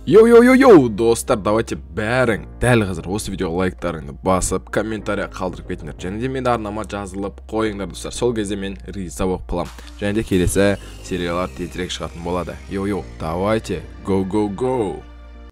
Йоу, достар, давайте бәрің дәл қазір осы видеоға лайктарыңды басып, комментария қалдырып кетіңдер. Және де мен арнама жазылып қойыңдар, достар. Сол кезде мен риза болып қалам. Және де келесі сериялар тезірек шығатын болады. Йоу, давайте, go.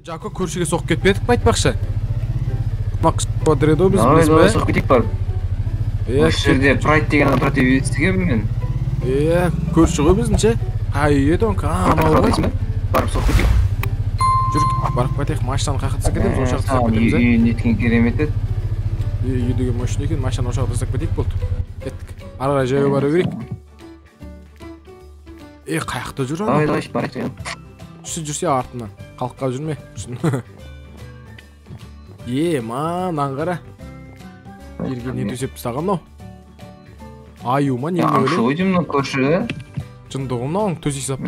Жако көршіге соқып кетпедік па айтпақшы? Квадредо біз бе? Соқып кетейік бар. Осы жерде прайд деген против естігем мен. Көрші ғой біздіңше. Қай еді он? Анау ғой. Барып соқып кетейік. Жүрік, барып қайтайық, машинаны қақытсақ кетеміз, ошақты тастап кетеміз, Үй неткен керемет еді. Үй деген машина екен, машинаны ошақты тастап кетейік болды. Кеттік. Ара жаяу бара берейік. Қаяқта жүр ана? Давай, барайық. Жүрсе артынан. Қалыққа жүрме. Ман қара. Ерге не төсеп тастаған ау? Аю ма, не өлі? Аңшы ойдым мұны көрші. Жындығын ау, төсей сап.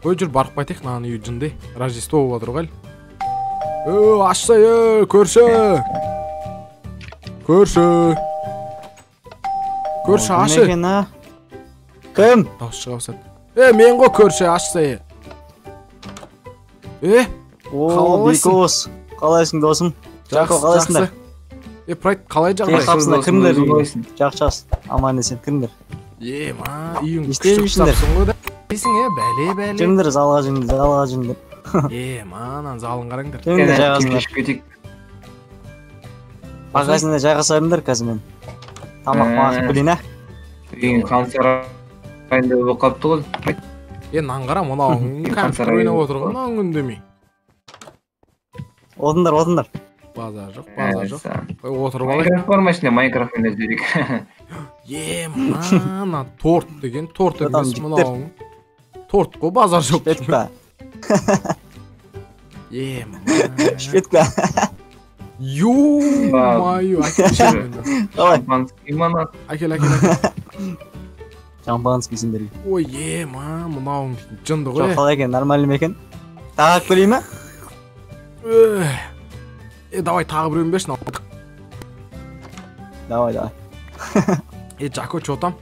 Ой, жүр, барып қайтайық, наны үй жынды. Рождество болады ғой. Ашса, көрші! Көрші, ашы! Кім? Дауыс шыға басады. Мен ғой көрші, ашса, Бекос, қалайсың досым? Жақсы, қалайсыңдар? Прайд, қалай жағдай? Қапсында кімдер? Жақсы, аман есен, кімдер? Үйің күшті құсапсың ғой да. Дейсің, бәле. Жүріңдер, залға жүріңдер. Манан залын қараңдар. Жүріңдер, жайғасыңдар. Ағасында жайғасарымдар қазір мен. Тамақ мағып білейін, Үйің қансар айында болып қапты ғой. Нан мұна компьютер ойнап отыр ғой, мұна үндемей. Одындар. Базар жоқ. Отырып алайық. Майнкрафт бар машина, Майнкрафт ойнап жүрейік. Мана торт деген, торт емес мұнауың. Торт қой, базар жоқ. Шпетка. Шпетка. Ё-маю, Шампанский мана. Әкел. Шампанский сендерге. Ой, мұнауың жынды ғой. Жоқ, қалай екен, нормально ма екен? Тағақ көрей ма? Давай тағы біреуін бершін ал. Давай. Жако, чо там?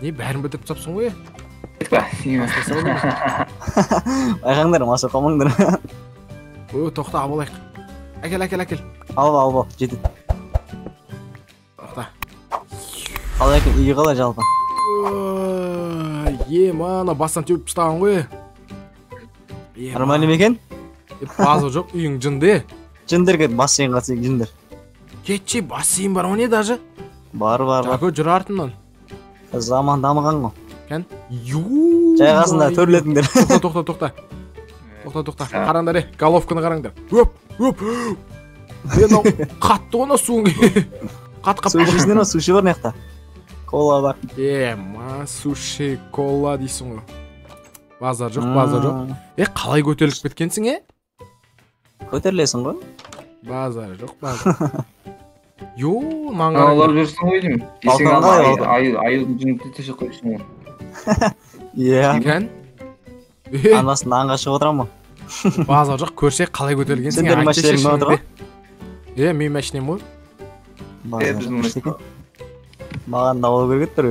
Не, бәрін бітіріп тапсың ғой? Байқаңдар, маса қамаңдар. Тоқта, абалайық. Әкел. Ал, жетіп. Тоқта. Қалай екен, үйге қалай жалпы? Мана бастан теуіп ұстаған ғой. Нормально ма екен? Базы жоқ, үйің жынды. Жындерге бассейн қатсайық, жындер. Кетші, бассейн бар, о не даже? Бар. Жако, жүр артымнан. Заман дамыған ғой. Кән? Жайғасында төрлетіңдер. Тоқта. Қараңдар, головканы қараңдар. Өп. Қатты ғана суың. Қатты. Сушисінен о, суши бар неқта. Кола бар. Суши, кола дейсің ғой. Базар жоқ. Қалай көтеріліп кеткенсің, Көтерлесің ғой? Базар жоқ. Маңғара. Олар жүрсің ғой деймін. Десең айылдың жүнікті теші қойшың ғой. Кән? Анасын аңға шығып отырам ма? Базар жоқ, көрсе қалай көтерілгенсің. Сендер машинерің ма отыр ғой? Мен машинем ғой. Маған дауыл көргет тұр.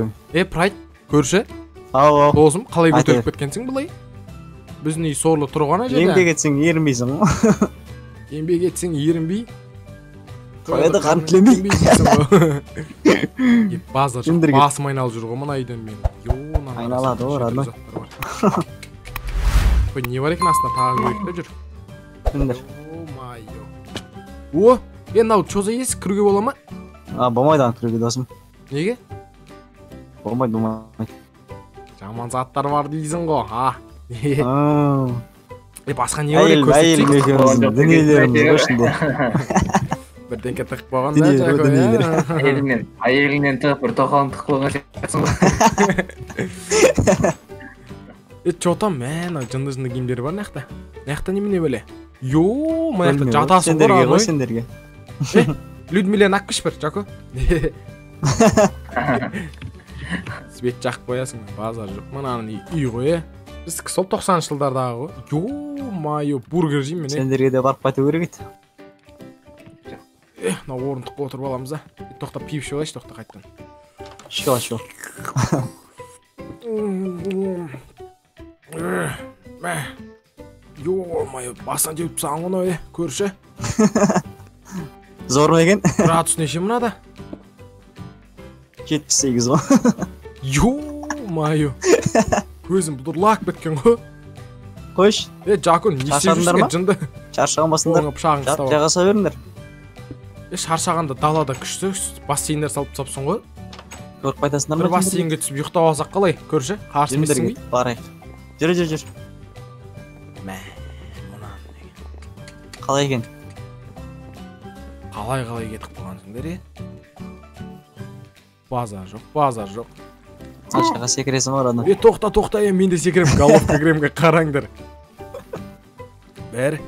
Прайд, көрші? Ау. Досым, қалай көтеріп кеткенсің бұлай? Біздің үй сорлы тұрғана жерде. Еңбек етсең ерінбейсің ғой. Еңбек етсең ерінбей. Қойды қан тілемей. Базар жоқ, басым айналып жүр ғой мұна үйден мен. Айналады ғой, радной. Не бар екен астына тағы көректі жүр. Жүндер. Нау чоза есі кіруге бола ма? Болмайдан кіруге досым. Неге? Болмайды. Жаман заттар бар дейсің ғой, басқа не бар көрсетсек? Әйел мекеміздің дүниелеріміз көшінде. Бірденке тығып қойған да, Жако, Айелінен тығып бір тоқалын тығып қойған сияқтысың. Чотам, жынды киімдері бар нәқта. Нәқта немене бөле? Маяқта жатасың бар ғой. Сендерге. Людмилен аққыш бір, Жако. Свет жақып қоясың, базар жоқ. Мұнаның үй ғой, Біздікі сол 90 жылдардағы ғой. Бургер жейм мен. Сендерге де барып қайту керек еді. Орындыққа отырып аламыз, Тоқта, пип ішіп алайшы, тоқта қайттан. Шо. Ё-моё, басан жеп тастаған ғой, көрші. Зор ма екен? Градус неше мынада? 78 ғой. Ё-моё. Көзім бұдырлап кеткен ғой. Қойш. Жакун, не істеп жүрсің жынды? Шаршаған басыңдар. Пышағын ұстап. Жағаса беріңдер. Шаршағанда далада күшті бассейндер салып тапсың ғой. Көріп қайтасыңдар ма? Бір бассейнге түсіп ұйықтап алсақ қалай, көрші? Қарсы емессің бе? Барайық. Жүр. Мә, мұнан. Қалай екен? Қалай кетіп қалғансыңдар, Базар жоқ. Қаншаға секіресің бар ана? Тоқта, мен де секірем, головка кремге қараңдар. 1,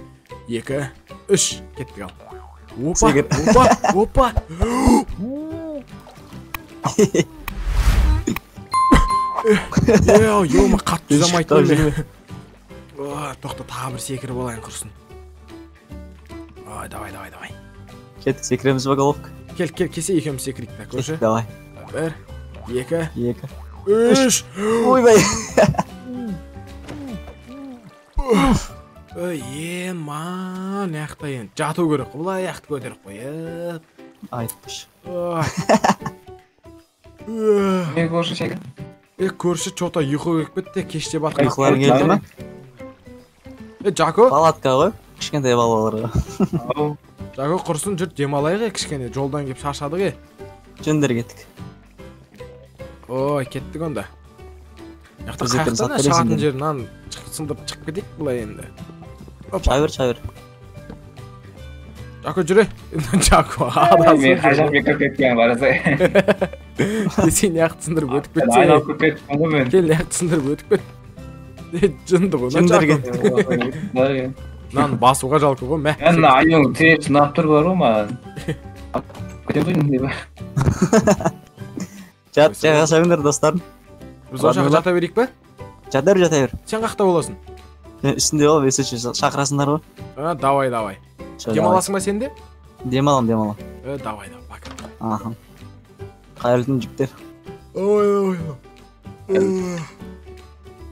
2, 3, кеттік ал. Опа. Ё-ма, қатты замайтын мен. Тоқта, тағы бір секіріп алайын құрсын. Давай. Кеттік, секіреміз ба головка? Кел, кесе екеуміз секірейік та, көрші. Давай. 1, 2, 3. 3. Ойбай. Ема, наяқта енді жату керек қой, бұлай аяқты көтеріп қойып. Айтпыш. Не көрші шекі? Көрші чота ұйқы кеп кетті, кеште батқан. Ұйқыларың келді ма? Жако? Палатка ғой, кішкентай балаларға. Жако құрсын жүрт демалайық, кішкене жолдан кеп шаршадық. Жөндер кеттік. Ой, кеттік онда. Яқта қаяқтан шағатын жерінен сындырып шығып кетейік бұлай енді. Чайвер. Жако жүре. Жако, Мен қажақ бекіп кеткен барасы. Сен яқты сындырып өтіп кетсе. Айналып кеткен мен. Кел яқты сындырып өтіп кет. Жынды ғой, Жако. Нан басуға жалқы ғой, мә. Мен айың тіреп сынап тұр бар ғой маған. Көтем тұйын деп бар. Жаға сәуіңдер достарым. Біз о жаққа жата берейік бе? Жата бер. Сен қақта боласың? Үстінде бол, өсінші шақырасыңдар ғой. Давай. Демаласың ба сенде? Демалам. Давай, пока. Аха. Қайырлы жүктер. Ой.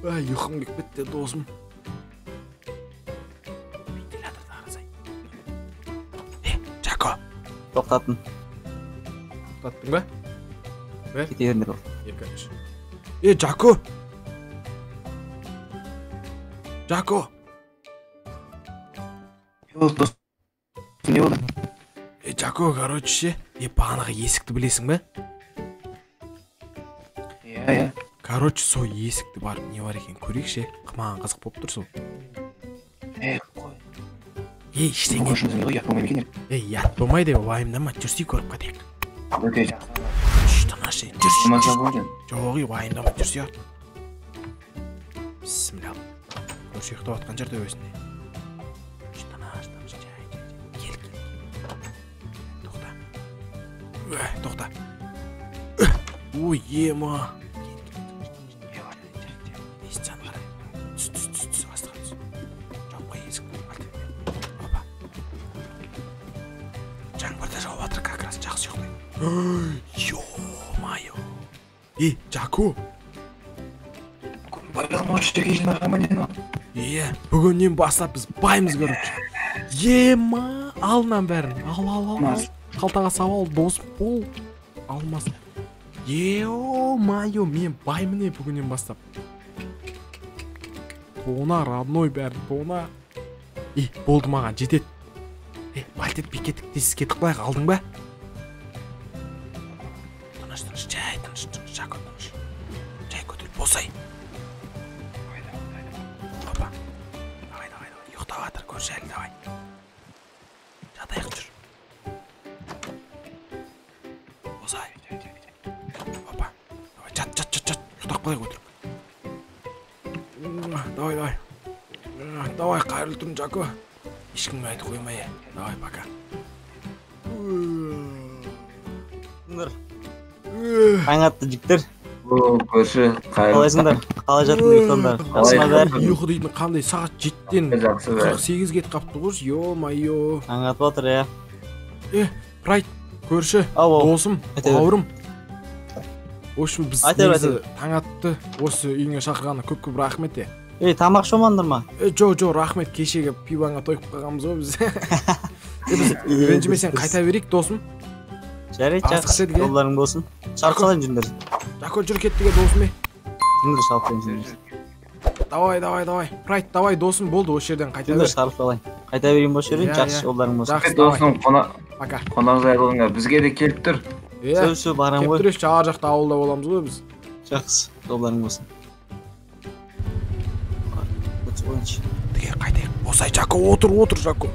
Ұйқым кеп кетті, досым. Жако. Тоқтаттың ба? Кете беріңдер бол. 2, 3. Жако. Не болды? Жако, короче, бағанағы есікті білесің бе? Иә. Короче, сол есікті барып не бар екен көрейікші. Маған қызық болып тұр сол. Қой. Ештеңе. Көшімізге ұят болмай бекенер. Ят болмайды, уайымдама, жүрсей көріп қадайық. Өте жақсы. Тыныш, жүрсей. Жоғы, уайымдама, жүрсей. Бісміллах. Көрші ұйықтап атқан жерде өзінде. Тоқта. Ой, ема. Естен қарай. Түс, астыға түс. Жауға есік. Опа. Жаңбырда жауып атыр, как раз жақсы ұйықтайды. Ё-майо. Жако. Байлығын осы жерге жинаған ба дені? Бүгіннен бастап біз баймыз көріп. Ема, алынан бәрін. Ал. Қалтаға сауал дос бол. Алмас. Ё-майо, мен баймын бүгіннен бастап. Тона, родной бәрін, тона. Болды маған, жетет. Байтет бекеттік тесіз кетіп қылайық, алдың ба? Тыныш, жай, Жако, тыныш. Жай көтіліп босай. Опа. Давай. Ұйықтап атыр, көрші әлі, давай. Жатайық жүр. Босай. Опа. Давай, жат. Ұйықтап қалайық өтірік. Давай, қайырлы тұрын, Жако. Ешкімге айтып қоймай. Давай, пока. Таң атты жүктер. Көрші, қалайсыңдар? Қалай жаттың ұйықтаңдар? Жақсыма бәрі? Ұйқы дейтін қандай сағат 7-тен 48 кетіп қапты ғой, ё-майо. Таң атып отыр, иә. Райт, көрші, досым, бауырым. В общем, біз таң атты осы үйіңе шақырғаны көп рахмет. Тамақ шомандырма. Жо, рахмет, кешегі пиваңа тойып қалғанбыз ғой біз. Біз ренжімесең қайта берейік, досым. Жарайды, жақсы. Жолдарың болсын. Шарқ салайын жүндер. Жако, жүр кеттіге, досым. Жүндер шарқ салайын жүндер. Давай. Прайд, давай, досым, болды, осы жерден қайта Жүндер бер. шарқ салайын. Қайта берейін бош жерден, жақсы жолдарың болсын. Жақсы, Досым, Пока. қонақ жайлылыңа бізге де келіп тұр. Сөз барам ғой. Кептіреш, жағар жақта ауылда боламыз ғой біз. Жақсы, жолдарың болсын. Өтіп ойыншы. Тіге қайтайық. Осай, Жако, отыр, Жако.